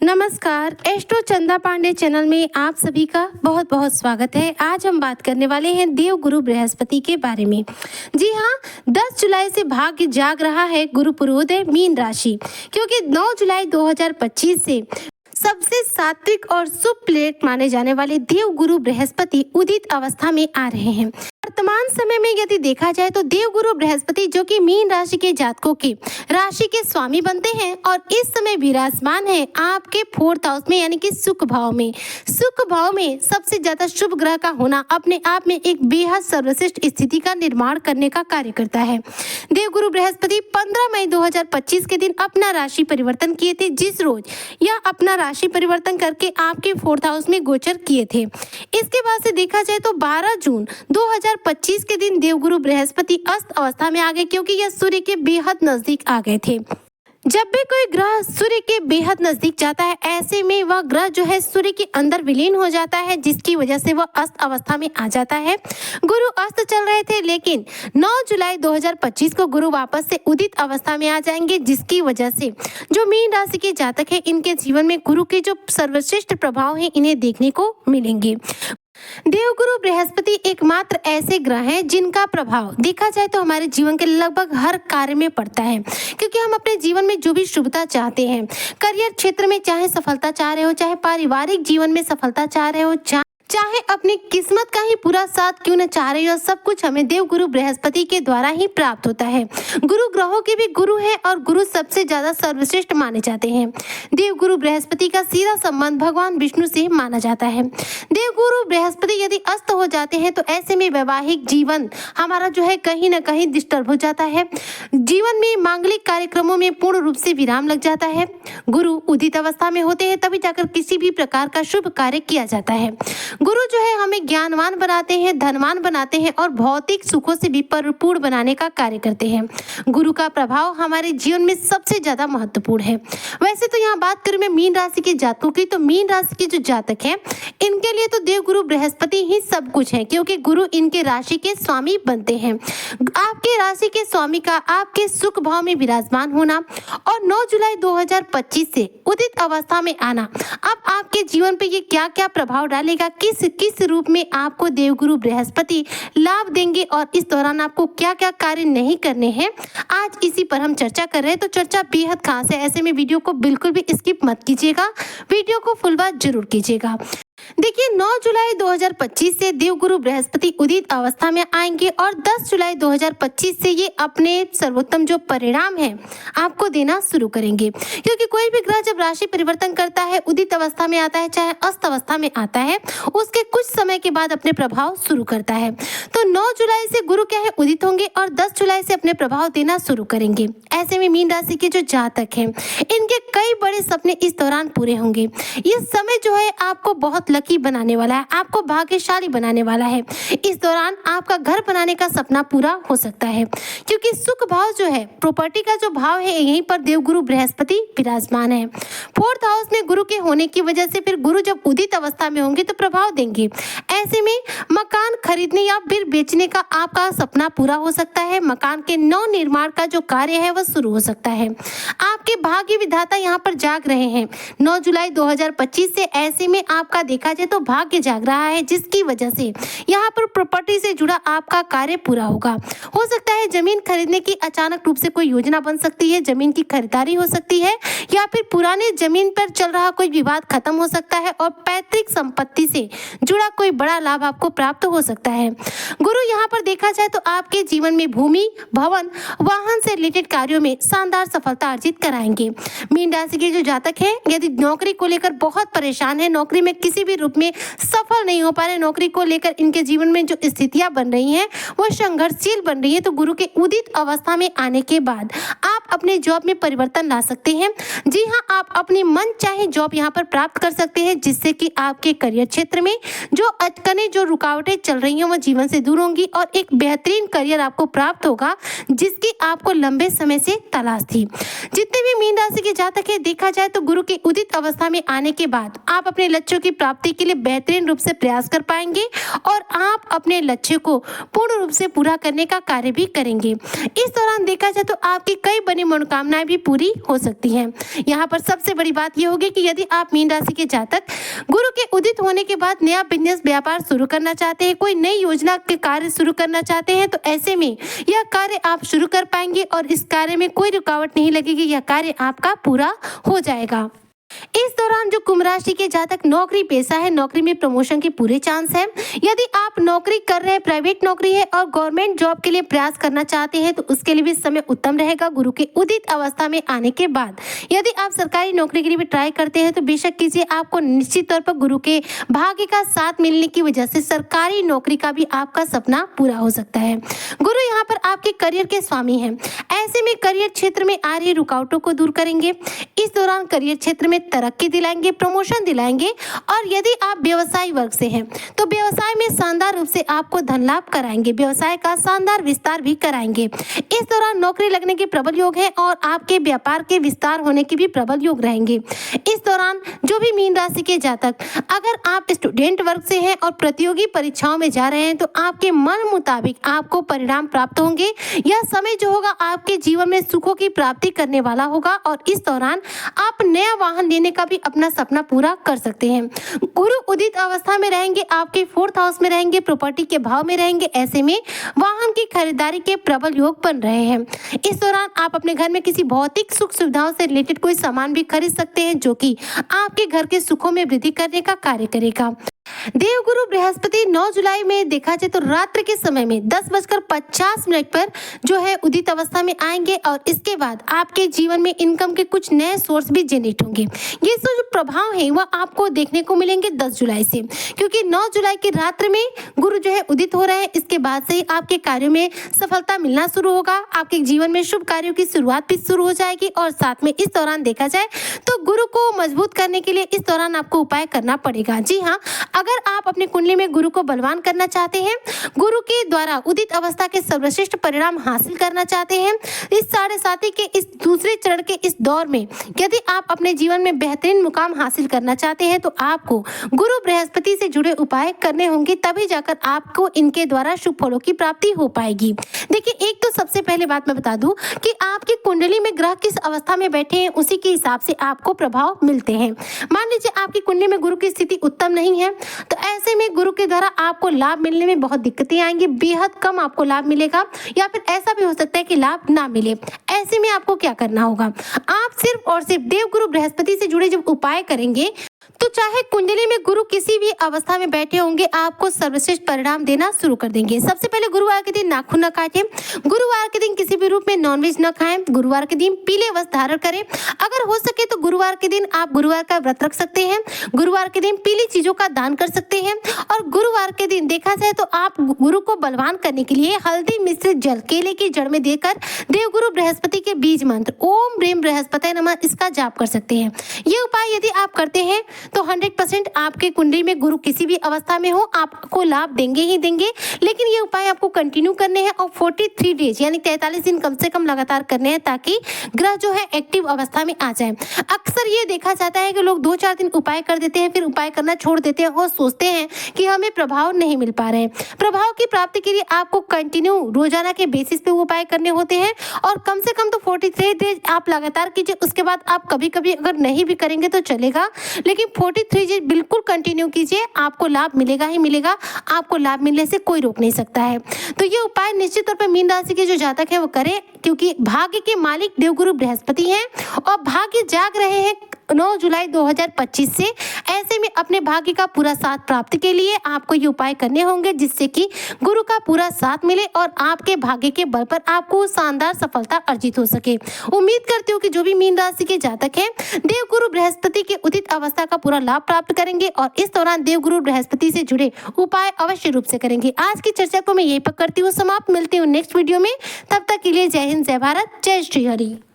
नमस्कार, एस्ट्रो चंदा पांडे चैनल में आप सभी का बहुत बहुत स्वागत है। आज हम बात करने वाले हैं देव गुरु बृहस्पति के बारे में। जी हाँ, 10 जुलाई से भाग्य जाग रहा है गुरु पुरोदय मीन राशि, क्योंकि 9 जुलाई 2025 से सबसे सात्विक और शुभ प्लेनेट माने जाने वाले देव गुरु बृहस्पति उदित अवस्था में आ रहे हैं। वर्तमान समय में यदि देखा जाए तो देव गुरु बृहस्पति जो कि मीन राशि के जातकों की राशि के स्वामी बनते हैं और इस समय विराजमान है आपके 4th हाउस में, यानी कि सुख भाव में। सुख भाव में सबसे ज्यादा शुभ ग्रह का होना अपने आप में एक बेहद सर्वश्रेष्ठ स्थिति का निर्माण करने का कार्य करता है। देव गुरु बृहस्पति 15 मई 2025 के दिन अपना राशि परिवर्तन किए थे, जिस रोज यह अपना राशि परिवर्तन करके आपके 4th हाउस में गोचर किए थे। इसके बाद से देखा जाए तो 12 जून 2025 के दिन देवगुरु बृहस्पति अस्त अवस्था में आ गए, क्योंकि यह सूर्य के बेहद नजदीक आ गए थे। जब भी कोई ग्रह सूर्य के बेहद नजदीक जाता है, ऐसे में वह ग्रह जो है सूर्य के अंदर विलीन हो जाता है, जिसकी वजह से वह अस्त अवस्था में आ जाता है। गुरु अस्त चल रहे थे, लेकिन 9 जुलाई 2025 को गुरु वापस से उदित अवस्था में आ जाएंगे, जिसकी वजह से जो मीन राशि के जातक है, इनके जीवन में गुरु के जो सर्वश्रेष्ठ प्रभाव है इन्हें देखने को मिलेंगे। देवगुरु बृहस्पति एकमात्र ऐसे ग्रह हैं जिनका प्रभाव देखा जाए तो हमारे जीवन के लगभग हर कार्य में पड़ता है, क्योंकि हम अपने जीवन में जो भी शुभता चाहते हैं, करियर क्षेत्र में चाहे सफलता चाह रहे हो, चाहे पारिवारिक जीवन में सफलता चाह रहे हो, चाहे अपनी किस्मत का ही पूरा साथ क्यों न चाह रही हो, सब कुछ हमें देव गुरु बृहस्पति के द्वारा ही प्राप्त होता है। गुरु ग्रहों के भी गुरु है और गुरु सबसे ज्यादा सर्वश्रेष्ठ माने जाते हैं। देव गुरु बृहस्पति का सीधा संबंध भगवान विष्णु से माना जाता है। देव गुरु बृहस्पति यदि अस्त हो जाते हैं तो ऐसे में वैवाहिक जीवन हमारा जो है कहीं न कहीं डिस्टर्ब हो जाता है। जीवन में मांगलिक कार्यक्रमों में पूर्ण रूप से विराम लग जाता है। गुरु उदित अवस्था में होते हैं तभी जाकर किसी भी प्रकार का शुभ कार्य किया जाता है। गुरु जो है हमें ज्ञानवान बनाते हैं, धनवान बनाते हैं और भौतिक सुखों से भी परिपूर्ण बनाने का कार्य करते हैं। गुरु का प्रभाव हमारे जीवन में सबसे ज्यादा महत्वपूर्ण है। वैसे तो यहाँ बात करें मैं मीन राशि के जातकों की, तो मीन राशि के जो जातक हैं इनके लिए तो देव गुरु बृहस्पति ही सब कुछ है, क्योंकि गुरु इनके राशि के स्वामी बनते हैं। आपके राशि के स्वामी का आपके सुख भाव में विराजमान होना और 9 जुलाई 2025 से उदित अवस्था में आना अब आपके जीवन पे ये क्या क्या प्रभाव डालेगा, किस रूप में आपको देवगुरु बृहस्पति लाभ देंगे और इस दौरान आपको क्या क्या कार्य नहीं करने हैं, आज इसी पर हम चर्चा कर रहे हैं। तो चर्चा बेहद खास है, ऐसे में वीडियो को बिल्कुल भी स्किप मत कीजिएगा, वीडियो को फुल वॉच जरूर कीजिएगा। देखिए 9 जुलाई 2025 से देवगुरु बृहस्पति उदित अवस्था में आएंगे और 10 जुलाई 2025 से ये अपने सर्वोत्तम जो परिणाम है आपको देना शुरू करेंगे, क्योंकि कोई भी ग्रह जब राशि परिवर्तन करता है, उदित अवस्था में आता है चाहे अस्त अवस्था में आता है, उसके कुछ समय के बाद अपने प्रभाव शुरू करता है। तो 9 जुलाई से गुरु क्या है उदित होंगे और 10 जुलाई से अपने प्रभाव देना शुरू करेंगे। ऐसे में मीन राशि के जो जातक हैं इनके कई बड़े सपने इस दौरान पूरे होंगे। ये समय जो है आपको बहुत लकी बनाने वाला है, आपको भाग्यशाली बनाने वाला है। इस दौरान आपका घर बनाने का सपना पूरा हो सकता है, क्योंकि सुख भाव जो है, प्रॉपर्टी का जो भाव है, यहीं पर देवगुरु बृहस्पति विराजमान है। 4th हाउस में गुरु के होने की वजह से फिर गुरु जब उदित अवस्था में होंगे तो प्रभाव देंगे। ऐसे में मकान खरीदने या फिर बेचने का आपका सपना पूरा हो सकता है। मकान के नव निर्माण का जो कार्य है वह शुरू हो सकता है। आपके भाग्य विधाता यहाँ पर जाग रहे हैं 9 जुलाई 2025 से। ऐसे में आपका देखा जाए तो भाग्य जाग रहा है, जिसकी वजह से यहाँ पर प्रॉपर्टी से जुड़ा आपका कार्य पूरा होगा। हो सकता है जमीन खरीदने की अचानक रूप से कोई योजना बन सकती है, जमीन की खरीदारी हो सकती है, या फिर पुराने जमीन पर चल रहा कोई विवाद खत्म हो सकता है और पैतृक संपत्ति से जुड़ा कोई बड़ा लाभ आपको प्राप्त हो सकता है। गुरु यहाँ पर देखा जाए तो आपके जीवन में भूमि, भवन, वाहन से रिलेटेड कार्यों में शानदार सफलता अर्जित कराएंगे। मीन राशि के जो जातक हैं यदि नौकरी को लेकर बहुत परेशान है, नौकरी में किसी भी रूप में सफल नहीं हो पा रहे, नौकरी को लेकर इनके जीवन में जो स्थितियां बन रही हैं वो संघर्षशील बन रही है, तो गुरु के उदित अवस्था में आने के बाद आप अपने जॉब में परिवर्तन ला सकते हैं। जी हाँ, आप अपनी मन चाहे जॉब यहाँ पर प्राप्त कर सकते हैं, जिससे कि आपके करियर क्षेत्र में जो अटकने, जो रुकावटें चल रही हैं वो जीवन से दूर होंगी और एक बेहतरीन करियर आपको प्राप्त होगा, जिसकी आपको लंबे समय से तलाश थी। जितने भी मीन राशि के जातक है देखा जाए तो गुरु के उदित अवस्था में आने के बाद आप अपने लक्ष्यों की प्राप्ति के लिए बेहतरीन रूप से प्रयास कर पाएंगे और आप अपने लक्ष्य को पूर्ण रूप से पूरा करने का कार्य भी करेंगे। इस दौरान देखा जाए तो आपकी कई बड़ी मनोकामनाएं भी पूरी हो सकती हैं। यहाँ पर सबसे बड़ी बात यह होगी कि यदि आप मीन राशि के जातक गुरु के उदित होने के बाद नया बिजनेस व्यापार शुरू करना चाहते हैं, कोई नई योजना के कार्य शुरू करना चाहते हैं, तो ऐसे में यह कार्य आप शुरू कर पाएंगे और इस कार्य में कोई रुकावट नहीं लगेगी। यह कार्य आपका पूरा हो जाएगा। इस दौरान जो कुंभ राशि के जातक नौकरी पेशा है, नौकरी में प्रमोशन के पूरे चांस हैं। यदि आप नौकरी कर रहे हैं, प्राइवेट नौकरी है और गवर्नमेंट जॉब के लिए प्रयास करना चाहते हैं तो उसके लिए भी समय उत्तम रहेगा गुरु के उदित अवस्था में आने के बाद। यदि आप सरकारी नौकरी के लिए भी ट्राई करते हैं तो बेशक कीजिए, आपको निश्चित तौर पर गुरु के भाग्य का साथ मिलने की वजह से सरकारी नौकरी का भी आपका सपना पूरा हो सकता है। गुरु यहाँ पर आपके करियर के स्वामी हैं, ऐसे में करियर क्षेत्र में आ रही रुकावटों को दूर करेंगे। इस दौरान करियर क्षेत्र में तरक्की दिलाएंगे, प्रमोशन दिलाएंगे और यदि आप व्यवसायी वर्ग से हैं तो व्यवसाय में शानदार रूप से आपको धन लाभ कराएंगे, व्यवसाय का शानदार विस्तार भी कराएंगे। इस दौरान नौकरी लगने के प्रबल योग है और आपके व्यापार के विस्तार होने के भी प्रबल योग रहेंगे। इस दौरान जो भी मीन राशि के जातक अगर आप स्टूडेंट वर्ग से हैं और प्रतियोगी परीक्षाओं में जा रहे हैं तो आपके मन मुताबिक आपको परिणाम प्राप्त होंगे। यह समय जो होगा आपके जीवन में सुखों की प्राप्ति करने वाला होगा और इस दौरान आप नया वाहन लेने का भी अपना सपना पूरा कर सकते हैं। गुरु उदित अवस्था में रहेंगे, आपके 4th हाउस में रहेंगे, प्रॉपर्टी के भाव में रहेंगे, ऐसे में वाहन की खरीदारी के प्रबल योग बन रहे हैं। इस दौरान आप अपने घर में किसी भौतिक सुख सुविधाओं से रिलेटेड कोई सामान भी खरीद सकते हैं जो कि आपके घर के सुखों में वृद्धि करने का कार्य करेगा। देवगुरु बृहस्पति 9 जुलाई में देखा जाए तो रात्रि के समय में 10:50 पर जो है उदित अवस्था में आएंगे और इसके बाद आपके जीवन में इनकम के कुछ नए सोर्स भी जनरेट होंगे। ये जो प्रभाव है वह आपको देखने को मिलेंगे 10 जुलाई से, क्योंकि 9 जुलाई की रात्रि में गुरु जो है उदित हो रहे हैं। इसके बाद से ही आपके कार्यों में सफलता मिलना शुरू होगा, आपके जीवन में शुभ कार्यों की शुरुआत भी शुरू हो जाएगी और साथ में इस दौरान देखा जाए तो गुरु को मजबूत करने के लिए इस दौरान आपको उपाय करना पड़ेगा। जी हाँ, अगर आप अपनी कुंडली में गुरु को बलवान करना चाहते हैं, गुरु के द्वारा उदित अवस्था के सर्वश्रेष्ठ परिणाम हासिल करना चाहते हैं, इस 7.5 के इस दूसरे चरण के इस दौर में यदि आप अपने जीवन में बेहतरीन मुकाम हासिल करना चाहते हैं तो आपको गुरु बृहस्पति से जुड़े उपाय करने होंगे, तभी जाकर आपको इनके द्वारा शुभ फलों की प्राप्ति हो पाएगी। देखिए, एक तो सबसे पहले बात मैं बता दूं कि आपकी कुंडली में ग्रह किस अवस्था में बैठे हैं उसी के हिसाब से आपको प्रभाव मिलते हैं। मान लीजिए आपकी कुंडली में गुरु की स्थिति उत्तम नहीं है तो ऐसे में गुरु के द्वारा आपको लाभ मिलने में बहुत दिक्कतें आएंगी, बेहद कम आपको लाभ मिलेगा या फिर ऐसा भी हो सकता है कि लाभ ना मिले। ऐसे में आपको क्या करना होगा, आप सिर्फ और सिर्फ देवगुरु बृहस्पति से जुड़े जब उपाय करेंगे तो चाहे कुंडली में गुरु किसी भी अवस्था में बैठे होंगे आपको सर्वश्रेष्ठ परिणाम देना शुरू कर देंगे। सबसे पहले गुरुवार के दिन नाखून न काटें, गुरुवार के दिन किसी भी रूप में नॉनवेज न खाएं, गुरुवार के दिन पीले वस्त्र धारण करें। अगर हो सके तो गुरुवार के दिन आप गुरुवार का व्रत रख सकते हैं, गुरुवार के दिन पीली चीजों का दान कर सकते हैं और गुरुवार के दिन देखा जाए तो आप गुरु को बलवान करने के लिए हल्दी मिश्रित जल केले की जड़ में देकर देवगुरु बृहस्पति के बीज मंत्र ओम ब्रीम बृहस्पति नमः इसका जाप कर सकते हैं। ये उपाय यदि आप करते हैं तो 100% आपके कुंडली में गुरु किसी भी अवस्था में हो आपको लाभ देंगे ही देंगे। लेकिन ये उपाय आपको कंटिन्यू करने हैं और 43 डेज यानी 43 दिन कम से कम लगातार करने हैं ताकि ग्रह जो है एक्टिव अवस्था में आ जाए। अक्सर ये देखा जाता है कि लोग 2-4 दिन उपाय कर देते हैं, फिर उपाय करना छोड़ देते हैं और सोचते हैं कि हमें प्रभाव नहीं मिल पा रहे हैं। प्रभाव की प्राप्ति के लिए आपको कंटिन्यू रोजाना के बेसिस पे उपाय करने होते हैं और कम से कम तो 43 डेज आप लगातार कीजिए। उसके बाद आप कभी कभी अगर नहीं भी करेंगे तो चलेगा, लेकिन 43 डेज बिल्कुल कंटिन्यू कीजिए, आपको लाभ मिलेगा ही मिलेगा। आपको लाभ मिलने से कोई रोक नहीं सकता है। तो ये उपाय निश्चित तौर पर मीन राशि के जो जातक है वो करें, क्योंकि भाग्य के मालिक देवगुरु बृहस्पति हैं और भाग्य जाग रहे हैं 9 जुलाई 2025 से। ऐसे में अपने भाग्य का पूरा साथ प्राप्त के लिए आपको ये उपाय करने होंगे जिससे कि गुरु का पूरा साथ मिले और आपके भाग्य के बल पर आपको शानदार सफलता अर्जित हो सके। उम्मीद करती हूँ कि जो भी मीन राशि के जातक हैं देवगुरु बृहस्पति के उदित अवस्था का पूरा लाभ प्राप्त करेंगे और इस दौरान देवगुरु बृहस्पति से जुड़े उपाय अवश्य रूप से करेंगे। आज की चर्चा को मैं यही पर करती हूँ समाप्त। मिलती हूँ नेक्स्ट वीडियो में, तब तक के लिए जय हिंद, जय भारत, जय श्री हरि।